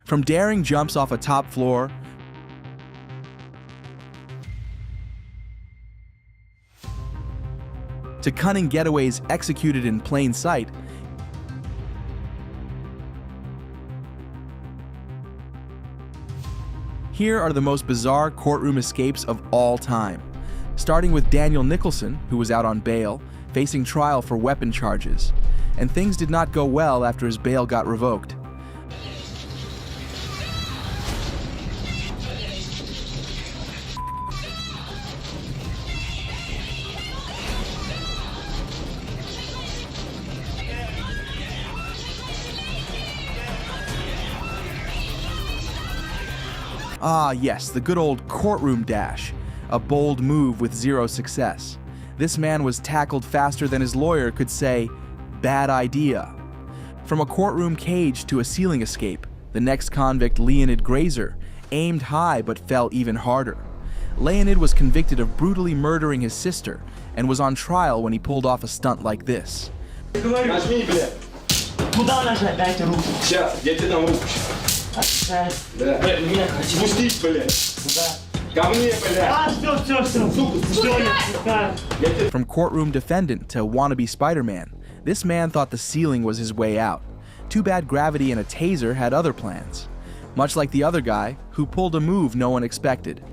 From daring jumps off a top floor to cunning getaways executed in plain sight, here are the most bizarre courtroom escapes of all time. Starting with Daniel Nicholson, who was out on bail, facing trial for weapon charges. And things did not go well after his bail got revoked. Ah yes, the good old courtroom dash. A bold move with zero success. This man was tackled faster than his lawyer could say, "Bad idea." From a courtroom cage to a ceiling escape, the next convict, Leonid Grazer, aimed high but fell even harder. Leonid was convicted of brutally murdering his sister and was on trial when he pulled off a stunt like this. Нажми, блядь. Куда нажать? Дайте руку. Сейчас, я тебе дам руку. Отпускай. Да. Меня хочу. Спустись, блядь. Куда? Ко мне, блядь. Все. Все, я отпускаю. From courtroom defendant to wannabe Spider-Man, this man thought the ceiling was his way out. Too bad gravity and a taser had other plans. Much like the other guy, who pulled a move no one expected.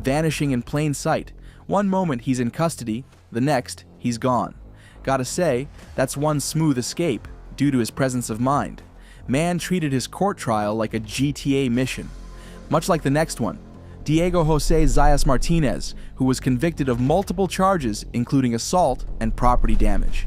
Vanishing in plain sight. One moment he's in custody, the next he's gone. Gotta say, that's one smooth escape, due to his presence of mind. Man treated his court trial like a GTA mission. Much like the next one, Diego Jose Zayas Martinez, who was convicted of multiple charges including assault and property damage.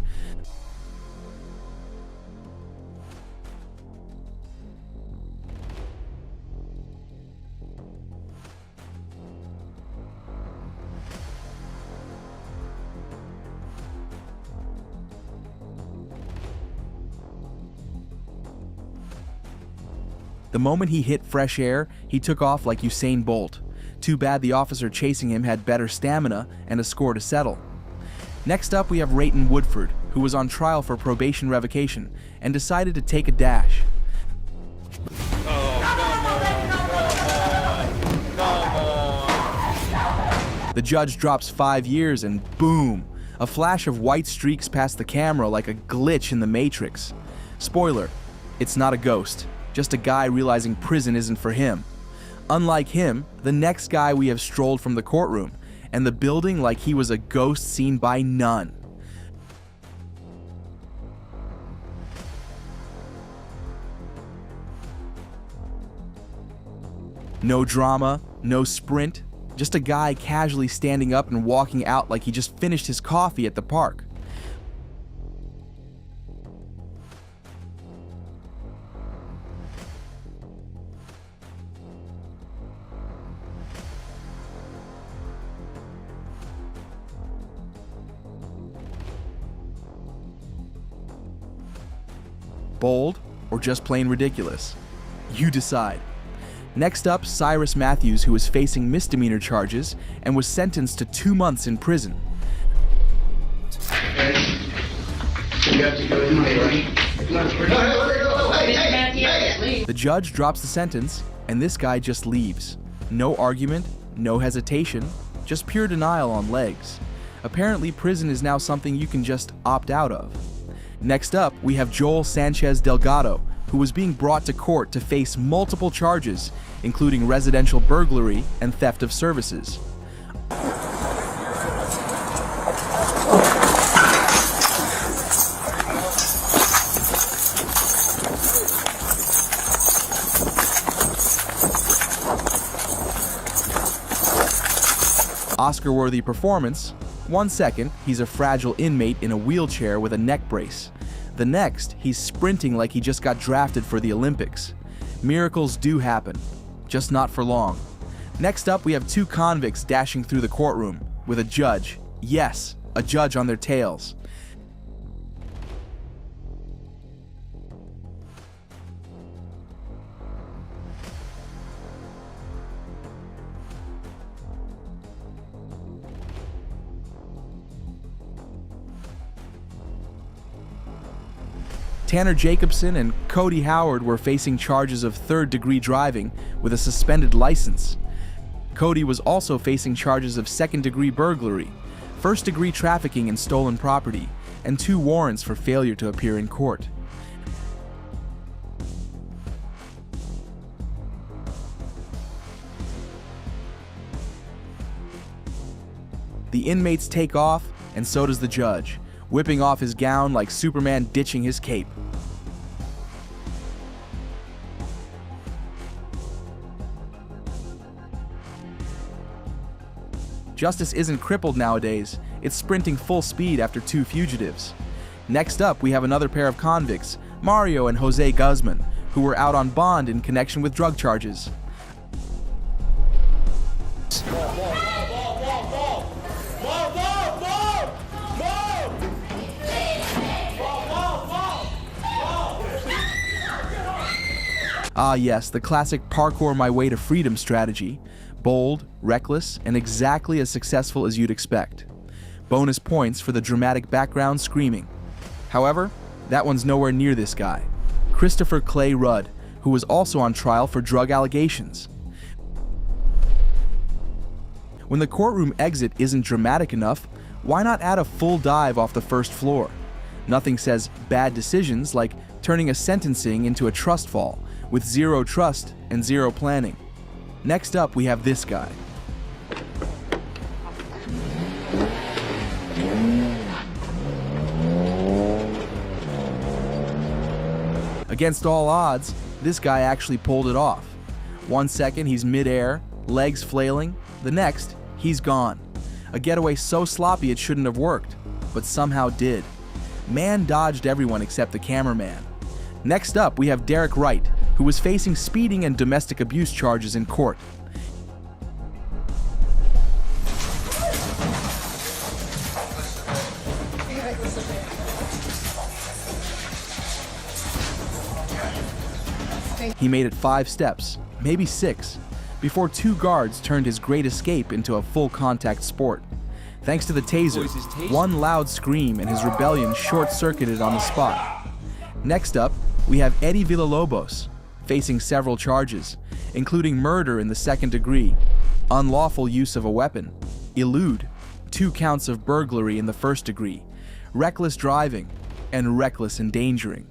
The moment he hit fresh air, he took off like Usain Bolt. Too bad the officer chasing him had better stamina and a score to settle. Next up, we have Rayton Woodford, who was on trial for probation revocation and decided to take a dash. The judge drops 5 years and boom, a flash of white streaks past the camera like a glitch in the Matrix. Spoiler, it's not a ghost. Just a guy realizing prison isn't for him. Unlike him, the next guy we have strolled from the courtroom, and the building like he was a ghost seen by none. No drama, no sprint, just a guy casually standing up and walking out like he just finished his coffee at the park. Bold, or just plain ridiculous? You decide. Next up, Cyrus Matthews, who was facing misdemeanor charges and was sentenced to 2 months in prison. The judge drops the sentence, and this guy just leaves. No argument, no hesitation, just pure denial on legs. Apparently, prison is now something you can just opt out of. Next up, we have Joel Sanchez Delgado, who was being brought to court to face multiple charges, including residential burglary and theft of services. Oscar-worthy performance. 1 second, he's a fragile inmate in a wheelchair with a neck brace. The next, he's sprinting like he just got drafted for the Olympics. Miracles do happen, just not for long. Next up, we have 2 convicts dashing through the courtroom with a judge. Yes, a judge on their tails. Tanner Jacobson and Cody Howard were facing charges of third-degree driving with a suspended license. Cody was also facing charges of second-degree burglary, first-degree trafficking in stolen property, and 2 warrants for failure to appear in court. The inmates take off, and so does the judge, whipping off his gown like Superman ditching his cape. Justice isn't crippled nowadays, it's sprinting full speed after 2 fugitives. Next up, we have another pair of convicts, Mario and Jose Guzman, who were out on bond in connection with drug charges. Ah yes, the classic parkour my way to freedom strategy. Bold, reckless, and exactly as successful as you'd expect. Bonus points for the dramatic background screaming. However, that one's nowhere near this guy, Christopher Clay Rudd, who was also on trial for drug allegations. When the courtroom exit isn't dramatic enough, why not add a full dive off the first floor? Nothing says bad decisions like turning a sentencing into a trust fall, with 0 trust and 0 planning. Next up, we have this guy. Against all odds, this guy actually pulled it off. 1 second, he's mid-air, legs flailing. The next, he's gone. A getaway so sloppy it shouldn't have worked, but somehow did. Man dodged everyone except the cameraman. Next up, we have Derek Wright, who was facing speeding and domestic abuse charges in court. He made it 5 steps, maybe 6, before 2 guards turned his great escape into a full-contact sport. Thanks to the taser, 1 loud scream and his rebellion short-circuited on the spot. Next up, we have Eddie Villalobos, facing several charges, including murder in the 2nd degree, unlawful use of a weapon, elude, 2 counts of burglary in the 1st degree, reckless driving, and reckless endangering.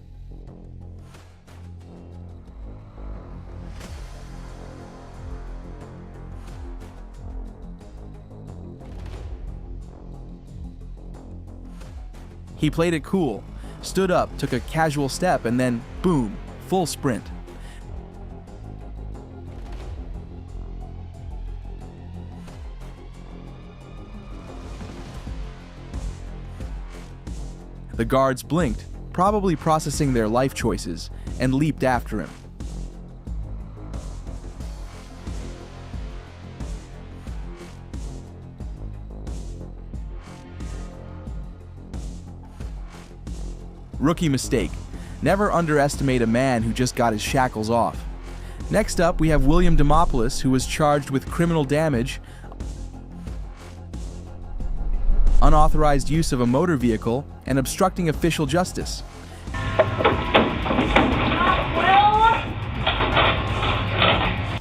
He played it cool, stood up, took a casual step, and then, boom, full sprint. The guards blinked, probably processing their life choices, and leaped after him. Rookie mistake. Never underestimate a man who just got his shackles off. Next up, we have William Demopoulos, who was charged with criminal damage, unauthorized use of a motor vehicle, and obstructing official justice.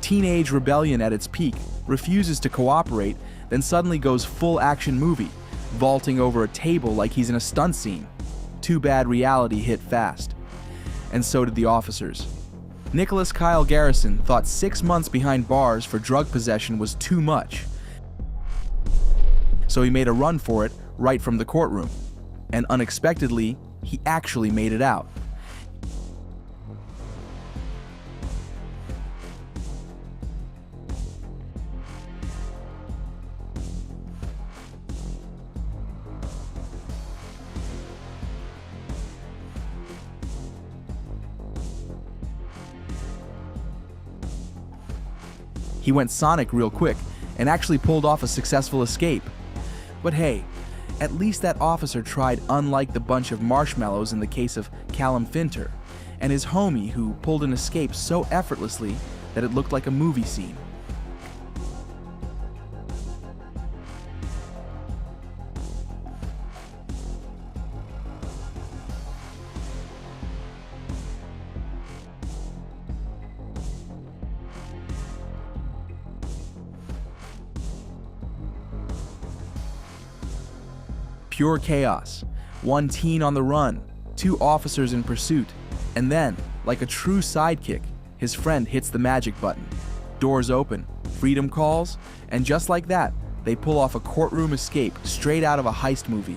Teenage rebellion at its peak, refuses to cooperate, then suddenly goes full action movie, vaulting over a table like he's in a stunt scene. Too bad reality hit fast. And so did the officers. Nicholas Kyle Garrison thought 6 months behind bars for drug possession was too much. So he made a run for it right from the courtroom. And unexpectedly, he actually made it out. He went Sonic real quick and actually pulled off a successful escape. But hey, at least that officer tried, unlike the bunch of marshmallows in the case of Callum Finter and his homie who pulled an escape so effortlessly that it looked like a movie scene. Pure chaos. One teen on the run, two officers in pursuit, and then, like a true sidekick, his friend hits the magic button. Doors open, freedom calls, and just like that, they pull off a courtroom escape straight out of a heist movie.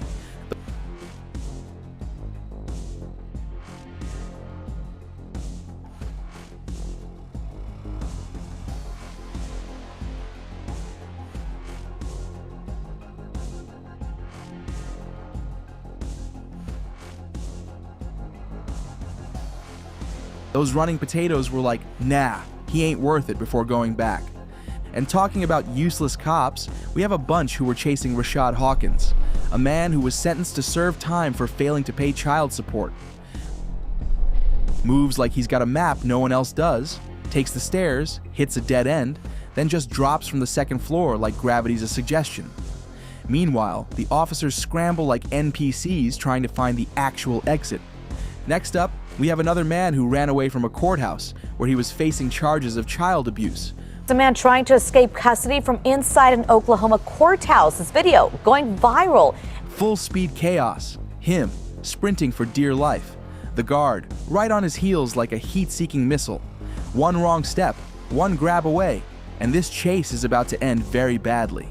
Those running potatoes were like, nah, he ain't worth it before going back. And talking about useless cops, we have a bunch who were chasing Rashad Hawkins, a man who was sentenced to serve time for failing to pay child support. Moves like he's got a map no one else does, takes the stairs, hits a dead end, then just drops from the second floor like gravity's a suggestion. Meanwhile, the officers scramble like NPCs trying to find the actual exit. Next up, we have another man who ran away from a courthouse where he was facing charges of child abuse. It's a man trying to escape custody from inside an Oklahoma courthouse. This video going viral. Full speed chaos. Him, sprinting for dear life. The guard, right on his heels like a heat-seeking missile. One wrong step, one grab away, and this chase is about to end very badly.